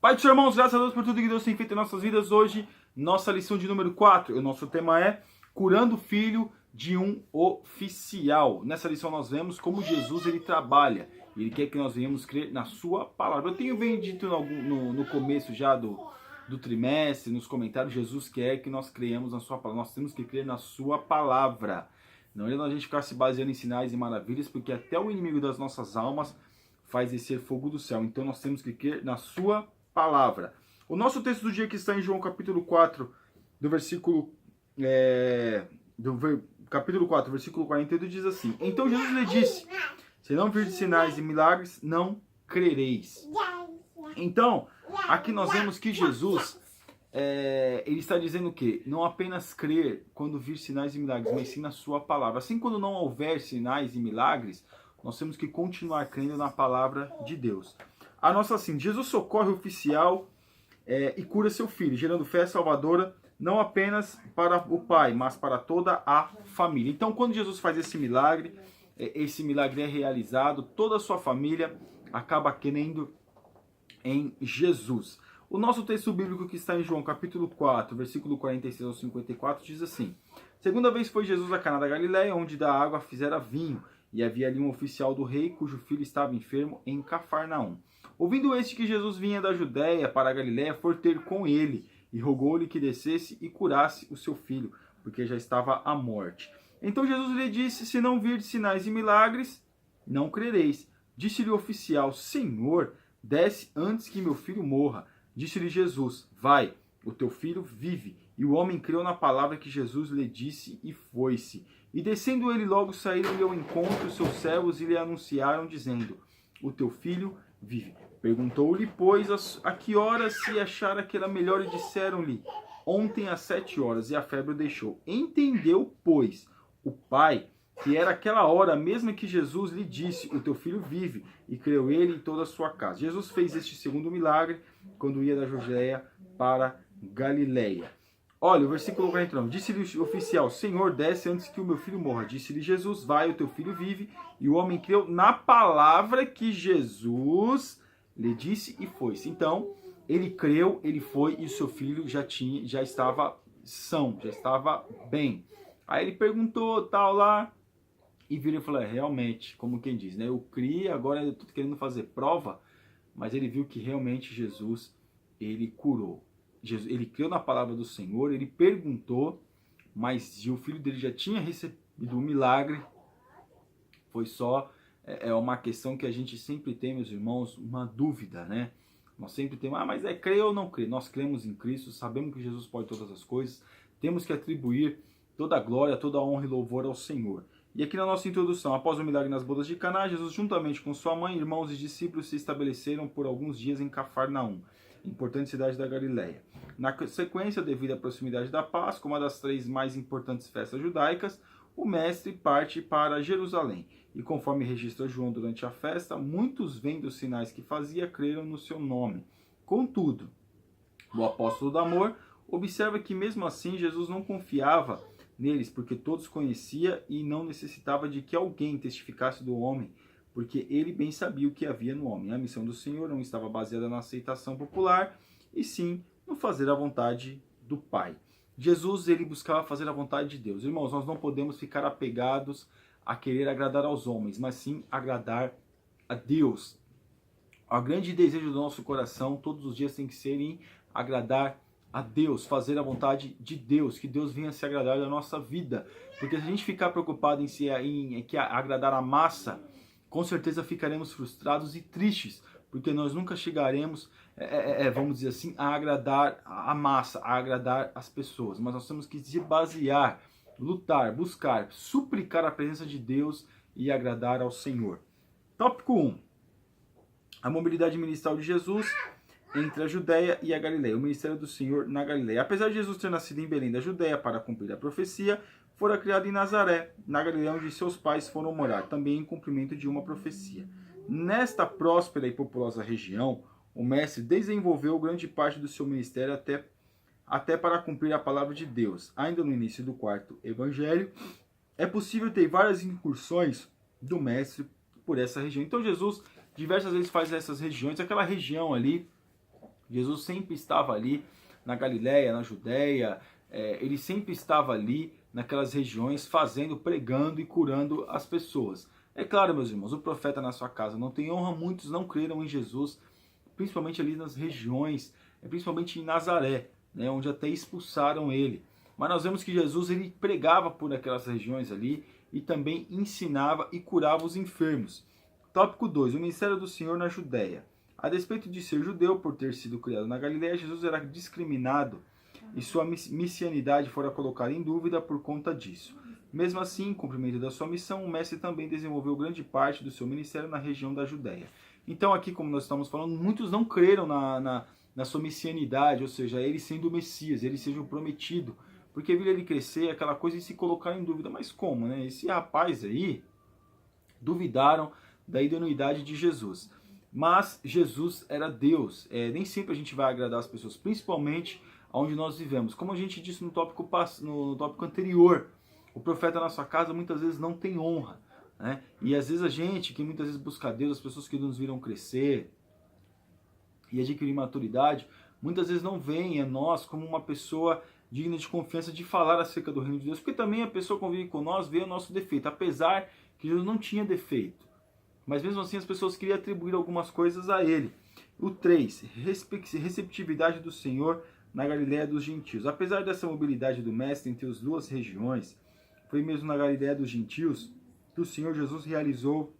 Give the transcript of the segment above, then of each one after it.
Pai dos irmãos, graças a Deus por tudo que Deus tem feito em nossas vidas. Hoje, nossa lição de número 4. O nosso tema é curando o filho de um oficial. Nessa lição nós vemos como Jesus ele trabalha. Ele quer que nós venhamos crer na sua palavra. Eu tenho bem dito no começo já do trimestre, nos comentários, Jesus quer que nós creiamos na sua palavra. Nós temos que crer na sua palavra. Não adianta a gente ficar se baseando em sinais e maravilhas, porque até o inimigo das nossas almas faz descer fogo do céu. Então nós temos que crer na sua palavra. O nosso texto do dia que está em João capítulo 4, do versículo capítulo 4, versículo 48 diz assim: Então Jesus lhe disse: Se não virdes sinais e milagres, não crereis. Então, aqui nós vemos que Jesus ele está dizendo o quê? Não apenas crer quando vir sinais e milagres, mas sim na sua palavra. Assim, quando não houver sinais e milagres, nós temos que continuar crendo na palavra de Deus. A nossa assim, Jesus socorre o oficial e cura seu filho, gerando fé salvadora, não apenas para o pai, mas para toda a família. Então, quando Jesus faz esse milagre é realizado, toda a sua família acaba crendo em Jesus. O nosso texto bíblico que está em João capítulo 4, versículo 46 ao 54, diz assim: Segunda vez foi Jesus a Caná da Galileia, onde da água fizera vinho, e havia ali um oficial do rei, cujo filho estava enfermo em Cafarnaum. Ouvindo este que Jesus vinha da Judéia para a Galileia, foi ter com ele, e rogou-lhe que descesse e curasse o seu filho, porque já estava à morte. Então Jesus lhe disse: Se não virdes sinais e milagres, não crereis. Disse-lhe o oficial: Senhor, desce antes que meu filho morra. Disse-lhe Jesus: Vai, o teu filho vive. E o homem creu na palavra que Jesus lhe disse e foi-se. E descendo ele logo saíram-lhe ao encontro os seus servos e lhe anunciaram, dizendo: O teu filho vive. Perguntou-lhe, pois, a que horas se achara que era melhor, e disseram-lhe: Ontem às 7 horas, e a febre o deixou. Entendeu, pois, o pai que era aquela hora mesma que Jesus lhe disse: O teu filho vive, e creu ele e toda a sua casa. Jesus fez este segundo milagre quando ia da Judéia para Galileia. Olha, o versículo 49. Disse-lhe o oficial: Senhor, desce antes que o meu filho morra. Disse-lhe Jesus: Vai, o teu filho vive. E o homem creu na palavra que Jesus lhe disse e foi-se. Então, ele creu, ele foi, e o seu filho já estava são, já estava bem. Aí ele perguntou, tal lá, e vira e falou: realmente, como quem diz, né? Eu criei, agora eu estou querendo fazer prova, mas ele viu que realmente Jesus, ele curou. Jesus, ele creu na palavra do Senhor, ele perguntou, mas o filho dele já tinha recebido um milagre. Foi só uma questão que a gente sempre tem, meus irmãos, uma dúvida, né? Nós sempre temos, mas crer ou não crer? Nós cremos em Cristo, sabemos que Jesus pode todas as coisas, temos que atribuir toda a glória, toda a honra e louvor ao Senhor. E aqui na nossa introdução, após o milagre nas bodas de Caná, Jesus, juntamente com sua mãe, irmãos e discípulos, se estabeleceram por alguns dias em Cafarnaum, importante cidade da Galileia. Na sequência, devido à proximidade da Páscoa, uma das 3 mais importantes festas judaicas, o mestre parte para Jerusalém. E conforme registra João durante a festa, muitos, vendo os sinais que fazia, creram no seu nome. Contudo, o apóstolo do amor observa que mesmo assim Jesus não confiava neles, porque todos conhecia e não necessitava de que alguém testificasse do homem, porque ele bem sabia o que havia no homem. A missão do Senhor não estava baseada na aceitação popular, e sim no fazer a vontade do Pai. Jesus, ele buscava fazer a vontade de Deus. Irmãos, nós não podemos ficar apegados a querer agradar aos homens, mas sim agradar a Deus. O grande desejo do nosso coração todos os dias tem que ser em agradar a Deus, fazer a vontade de Deus, que Deus venha se agradar da nossa vida. Porque se a gente ficar preocupado em agradar a massa, com certeza ficaremos frustrados e tristes, porque nós nunca chegaremos, vamos dizer assim, a agradar a massa, a agradar as pessoas. Mas nós temos que se basear, lutar, buscar, suplicar a presença de Deus e agradar ao Senhor. Tópico 1. A mobilidade ministerial de Jesus entre a Judéia e a Galileia, o ministério do Senhor na Galileia. Apesar de Jesus ter nascido em Belém da Judéia para cumprir a profecia, fora criado em Nazaré, na Galileia, onde seus pais foram morar, também em cumprimento de uma profecia. Nesta próspera e populosa região, o mestre desenvolveu grande parte do seu ministério até para cumprir a palavra de Deus. Ainda no início do 4º evangelho, é possível ter várias incursões do mestre por essa região. Então Jesus diversas vezes faz essas regiões, aquela região ali Jesus sempre estava ali na Galileia, na Judéia, ele sempre estava ali naquelas regiões fazendo, pregando e curando as pessoas. É claro, meus irmãos, o profeta na sua casa não tem honra, muitos não creram em Jesus, principalmente ali nas regiões, principalmente em Nazaré, né, onde até expulsaram ele. Mas nós vemos que Jesus ele pregava por aquelas regiões ali e também ensinava e curava os enfermos. Tópico 2. O ministério do Senhor na Judéia. A despeito de ser judeu, por ter sido criado na Galileia, Jesus era discriminado e sua messianidade fora colocada em dúvida por conta disso. Mesmo assim, em cumprimento da sua missão, o mestre também desenvolveu grande parte do seu ministério na região da Judéia. Então aqui, como nós estamos falando, muitos não creram na sua messianidade, ou seja, ele sendo o Messias, ele seja o prometido, porque viram ele crescer, aquela coisa, e se colocar em dúvida. Mas como, né? Esse rapaz aí, duvidaram da idoneidade de Jesus. Mas Jesus era Deus. Nem sempre a gente vai agradar as pessoas, principalmente onde nós vivemos. Como a gente disse no tópico anterior, o profeta na sua casa muitas vezes não tem honra, né? E às vezes a gente, que muitas vezes busca Deus, as pessoas que nos viram crescer e adquirir maturidade, muitas vezes não veem a nós como uma pessoa digna de confiança de falar acerca do reino de Deus, porque também a pessoa que convive com nós vê o nosso defeito, apesar que Jesus não tinha defeito. Mas mesmo assim as pessoas queriam atribuir algumas coisas a ele. O 3, receptividade do Senhor na Galileia dos gentios. Apesar dessa mobilidade do mestre entre as duas regiões, foi mesmo na Galileia dos gentios que o Senhor Jesus realizou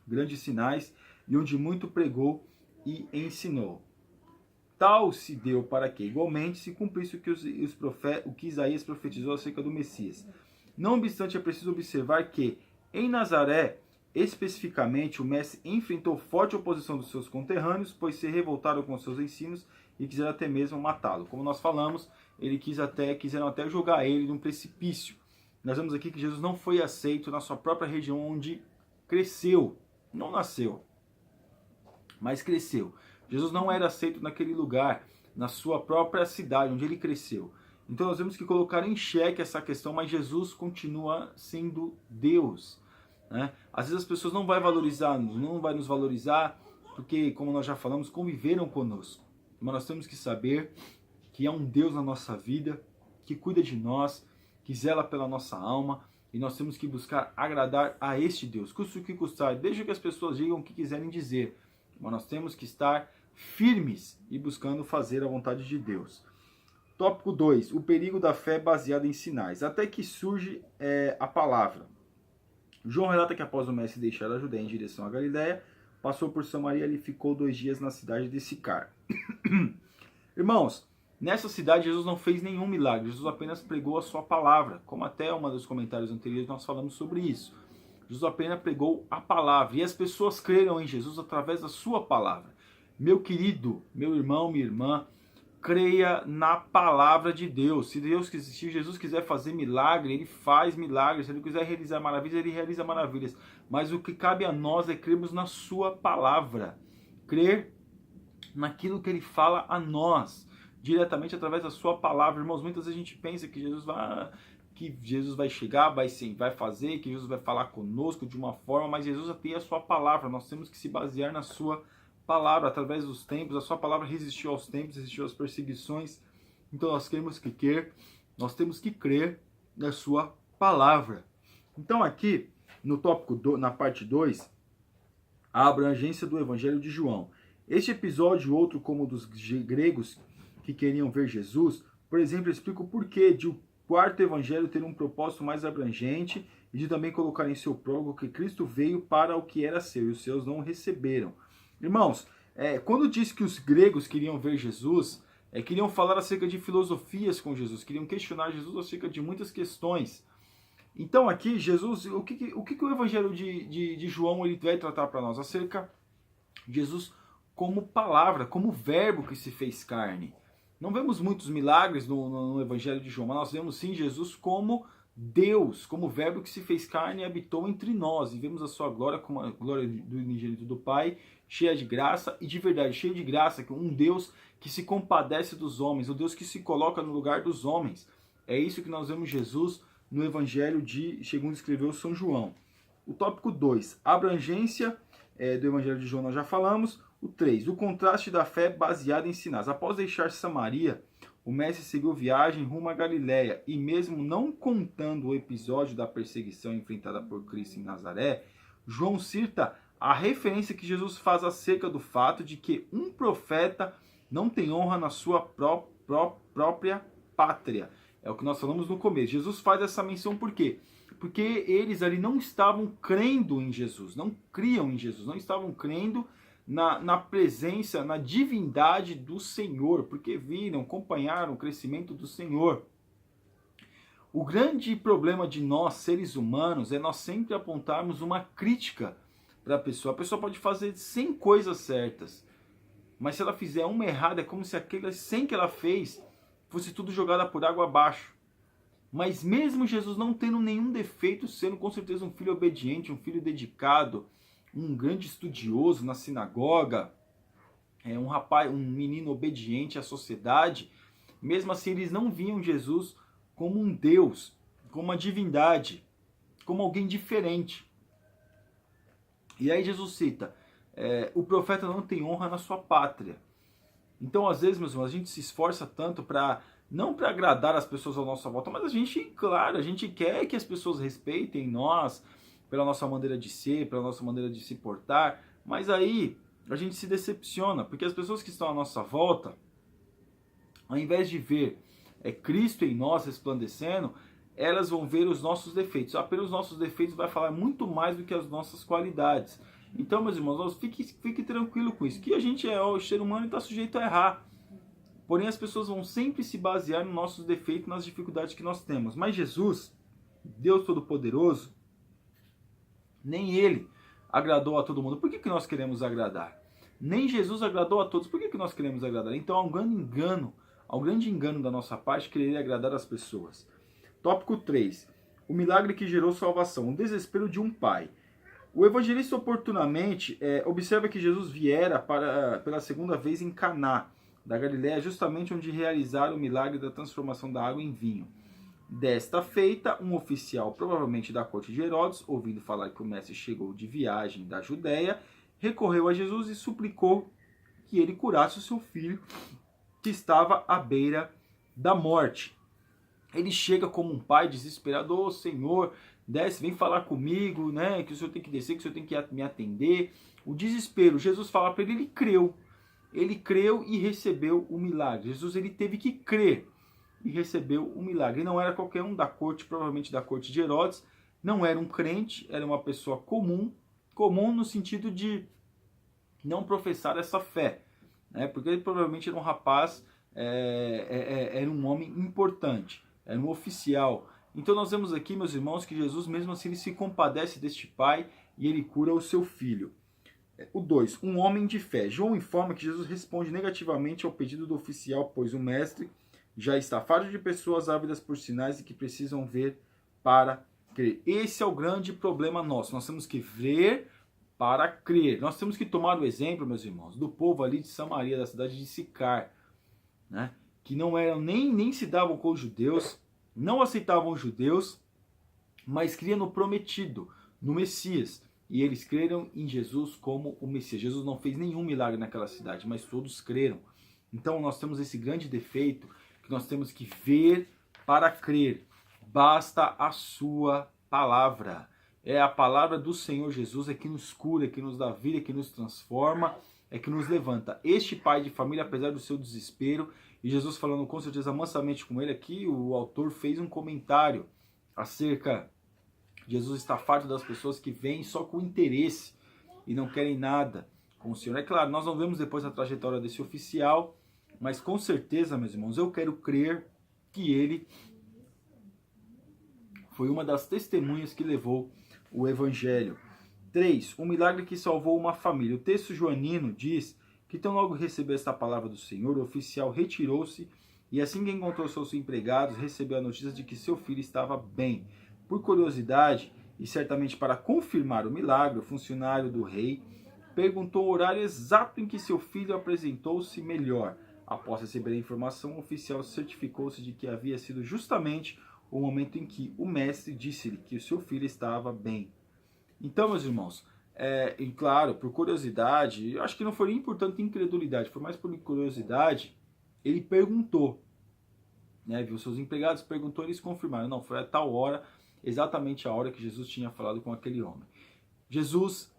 grandes sinais e onde muito pregou e ensinou. Tal se deu para que igualmente se cumprisse o que Isaías profetizou acerca do Messias. Não obstante, é preciso observar que em Nazaré, especificamente, o mestre enfrentou forte oposição dos seus conterrâneos, pois se revoltaram com seus ensinos e quiseram até mesmo matá-lo. Como nós falamos, quiseram até jogar ele num precipício. Nós vemos aqui que Jesus não foi aceito na sua própria região onde cresceu. Não nasceu, mas cresceu. Jesus não era aceito naquele lugar, na sua própria cidade, onde ele cresceu. Então nós temos que colocar em xeque essa questão, mas Jesus continua sendo Deus, né? Às vezes as pessoas não vão nos valorizar, porque, como nós já falamos, conviveram conosco. Mas nós temos que saber que há um Deus na nossa vida, que cuida de nós, que zela pela nossa alma, e nós temos que buscar agradar a este Deus. Custe o que custar, deixa que as pessoas digam o que quiserem dizer, mas nós temos que estar firmes e buscando fazer a vontade de Deus. Tópico 2. O perigo da fé baseada em sinais. Até que surge a palavra. João relata que após o mestre deixar a Judéia em direção à Galileia, passou por Samaria e ficou 2 dias na cidade de Sicar. Irmãos, nessa cidade Jesus não fez nenhum milagre, Jesus apenas pregou a sua palavra, como até um dos comentários anteriores nós falamos sobre isso. Jesus apenas pregou a palavra, e as pessoas creram em Jesus através da sua palavra. Meu querido, meu irmão, minha irmã, creia na palavra de Deus. Se Jesus quiser fazer milagre, ele faz milagres. Se ele quiser realizar maravilhas, ele realiza maravilhas. Mas o que cabe a nós é crermos na sua palavra. Crer naquilo que ele fala a nós, diretamente através da sua palavra. Irmãos, muitas vezes a gente pensa que Jesus vai chegar, vai fazer, que Jesus vai falar conosco de uma forma, mas Jesus tem a sua palavra. Nós temos que se basear na sua palavra, através dos tempos. A sua palavra resistiu aos tempos, resistiu às perseguições. Então nós temos que crer na sua palavra. Então aqui, no tópico na parte 2, a abrangência do Evangelho de João. Este episódio e outro, como o dos gregos que queriam ver Jesus, por exemplo, explica o porquê de o quarto evangelho ter um propósito mais abrangente e de também colocar em seu prólogo que Cristo veio para o que era seu e os seus não receberam. Irmãos, quando diz que os gregos queriam ver Jesus, queriam falar acerca de filosofias com Jesus, queriam questionar Jesus acerca de muitas questões. Então aqui, Jesus, o que o Evangelho de João ele vai tratar para nós? Acerca de Jesus como palavra, como verbo que se fez carne. Não vemos muitos milagres no Evangelho de João, mas nós vemos sim Jesus como Deus, como verbo que se fez carne e habitou entre nós. E vemos a sua glória como a glória do unigênito do Pai, cheia de graça e de verdade, cheia de graça, um Deus que se compadece dos homens, um Deus que se coloca no lugar dos homens. É isso que nós vemos Jesus no Evangelho segundo escreveu São João. O tópico 2, abrangência do Evangelho de João nós já falamos. O 3. O contraste da fé baseada em sinais. Após deixar Samaria, o mestre seguiu viagem rumo à Galiléia, e mesmo não contando o episódio da perseguição enfrentada por Cristo em Nazaré, João cita a referência que Jesus faz acerca do fato de que um profeta não tem honra na sua própria pátria. É o que nós falamos no começo. Jesus faz essa menção por quê? Porque eles ali não estavam crendo em Jesus, não criam em Jesus, não estavam crendo na presença, na divindade do Senhor, porque viram, acompanharam o crescimento do Senhor. O grande problema de nós, seres humanos, é nós sempre apontarmos uma crítica para a pessoa. A pessoa pode fazer 100 coisas certas, mas se ela fizer uma errada, é como se aquelas 100 que ela fez fosse tudo jogada por água abaixo. Mas mesmo Jesus não tendo nenhum defeito, sendo com certeza um filho obediente, um filho dedicado, um grande estudioso na sinagoga, um rapaz, um menino obediente à sociedade, mesmo assim eles não viam Jesus como um Deus, como uma divindade, como alguém diferente. E aí Jesus cita, o profeta não tem honra na sua pátria. Então, às vezes, meus irmãos, a gente se esforça tanto não para agradar as pessoas à nossa volta, mas a gente quer que as pessoas respeitem nós pela nossa maneira de ser, pela nossa maneira de se portar, mas aí a gente se decepciona, porque as pessoas que estão à nossa volta, ao invés de ver Cristo em nós resplandecendo, elas vão ver os nossos defeitos. Apenas os nossos defeitos vai falar muito mais do que as nossas qualidades. Então, meus irmãos, fique tranquilo com isso, que a gente o ser humano está sujeito a errar. Porém, as pessoas vão sempre se basear nos nossos defeitos, nas dificuldades que nós temos. Mas Jesus, Deus Todo-Poderoso, nem Ele agradou a todo mundo. Por que nós queremos agradar? Nem Jesus agradou a todos. Por que nós queremos agradar? Então há um grande engano da nossa parte querer agradar as pessoas. Tópico 3. O milagre que gerou salvação. O desespero de um pai. O evangelista oportunamente observa que Jesus viera pela segunda vez em Caná da Galiléia, justamente onde realizaram o milagre da transformação da água em vinho. Desta feita, um oficial, provavelmente da corte de Herodes, ouvindo falar que o mestre chegou de viagem da Judéia, recorreu a Jesus e suplicou que ele curasse o seu filho, que estava à beira da morte. Ele chega como um pai desesperado: "Ô Senhor, desce, vem falar comigo, né? Que o Senhor tem que descer, que o Senhor tem que me atender." O desespero, Jesus fala para ele, ele creu. Ele creu e recebeu o milagre. Jesus, ele teve que crer e recebeu o milagre. E não era qualquer um da corte, provavelmente da corte de Herodes, não era um crente, era uma pessoa comum no sentido de não professar essa fé, né? Porque ele provavelmente era um rapaz, era um homem importante, era um oficial. Então nós vemos aqui, meus irmãos, que Jesus mesmo assim ele se compadece deste pai e ele cura o seu filho. O 2, um homem de fé. João informa que Jesus responde negativamente ao pedido do oficial, pois o mestre já está farto de pessoas ávidas por sinais e que precisam ver para crer. Esse é o grande problema nosso. Nós temos que ver para crer. Nós temos que tomar o exemplo, meus irmãos, do povo ali de Samaria, da cidade de Sicar, né? Que não eram nem se davam com os judeus, não aceitavam os judeus, mas criam no prometido, no Messias. E eles creram em Jesus como o Messias. Jesus não fez nenhum milagre naquela cidade, mas todos creram. Então nós temos esse grande defeito, que nós temos que ver para crer. Basta a sua palavra. É a palavra do Senhor Jesus, é que nos cura, é que nos dá vida, é que nos transforma, é que nos levanta. Este pai de família, apesar do seu desespero, e Jesus falando com certeza mansamente com ele aqui, o autor fez um comentário acerca de Jesus estar farto das pessoas que vêm só com interesse e não querem nada com o Senhor. É claro, nós não vemos depois a trajetória desse oficial, mas com certeza, meus irmãos, eu quero crer que ele foi uma das testemunhas que levou o evangelho. 3. Um milagre que salvou uma família. O texto joanino diz que tão logo recebeu esta palavra do Senhor, o oficial retirou-se e assim que encontrou seus empregados, recebeu a notícia de que seu filho estava bem. Por curiosidade e certamente para confirmar o milagre, o funcionário do rei perguntou o horário exato em que seu filho apresentou-se melhor. Após receber a informação, o oficial certificou-se de que havia sido justamente o momento em que o mestre disse-lhe que o seu filho estava bem. Então, meus irmãos, E claro, por curiosidade, eu acho que não foi nem por tanta incredulidade, foi mais por curiosidade, ele perguntou, né, viu seus empregados, perguntou, eles confirmaram, não, foi a tal hora, exatamente a hora que Jesus tinha falado com aquele homem. Jesus,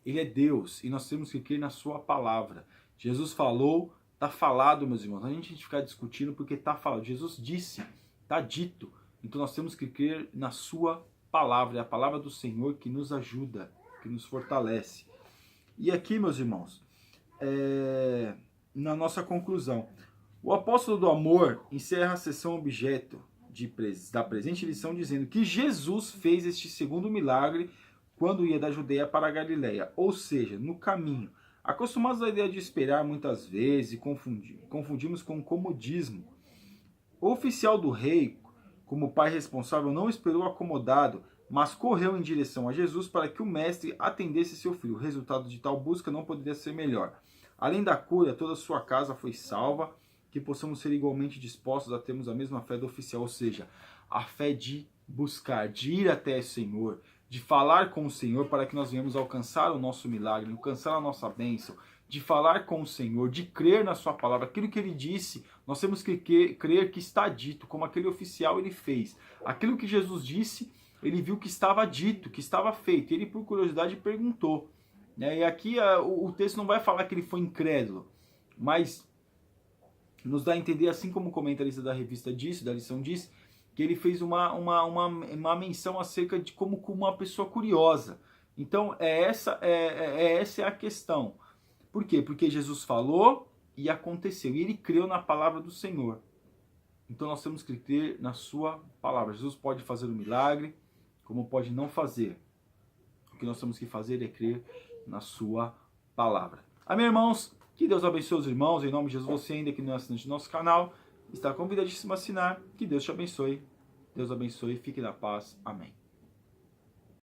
ele é Deus, e nós temos que crer na sua palavra. Jesus falou, está falado, meus irmãos, a gente ficar discutindo porque está falado, Jesus disse, está dito, então nós temos que crer na sua palavra, é a palavra do Senhor que nos ajuda, que nos fortalece. E aqui, meus irmãos, na nossa conclusão, o apóstolo do amor encerra a sessão objeto da presente lição dizendo que Jesus fez este segundo milagre quando ia da Judeia para a Galileia, ou seja, no caminho. Acostumados à ideia de esperar muitas vezes, confundimos com comodismo. O oficial do rei, como pai responsável, não esperou acomodado, mas correu em direção a Jesus para que o mestre atendesse seu filho. O resultado de tal busca não poderia ser melhor. Além da cura, toda a sua casa foi salva, que possamos ser igualmente dispostos a termos a mesma fé do oficial, ou seja, a fé de buscar, de ir até o Senhor, de falar com o Senhor para que nós venhamos alcançar o nosso milagre, alcançar a nossa bênção, de falar com o Senhor, de crer na sua palavra. Aquilo que ele disse, nós temos que crer que está dito, como aquele oficial ele fez. Aquilo que Jesus disse, ele viu que estava dito, que estava feito. Ele, por curiosidade, perguntou. E aqui o texto não vai falar que ele foi incrédulo, mas nos dá a entender, assim como o comentarista da revista disse, da lição disse, que ele fez uma menção acerca de como uma pessoa curiosa. Então, essa é a questão. Por quê? Porque Jesus falou e aconteceu. E ele creu na palavra do Senhor. Então, nós temos que crer na sua palavra. Jesus pode fazer um milagre, como pode não fazer. O que nós temos que fazer é crer na sua palavra. Amém, irmãos? Que Deus abençoe os irmãos. Em nome de Jesus, você ainda que não é assinante do nosso canal, está convidadíssimo a assinar. Que Deus te abençoe. Deus abençoe. Fique na paz. Amém.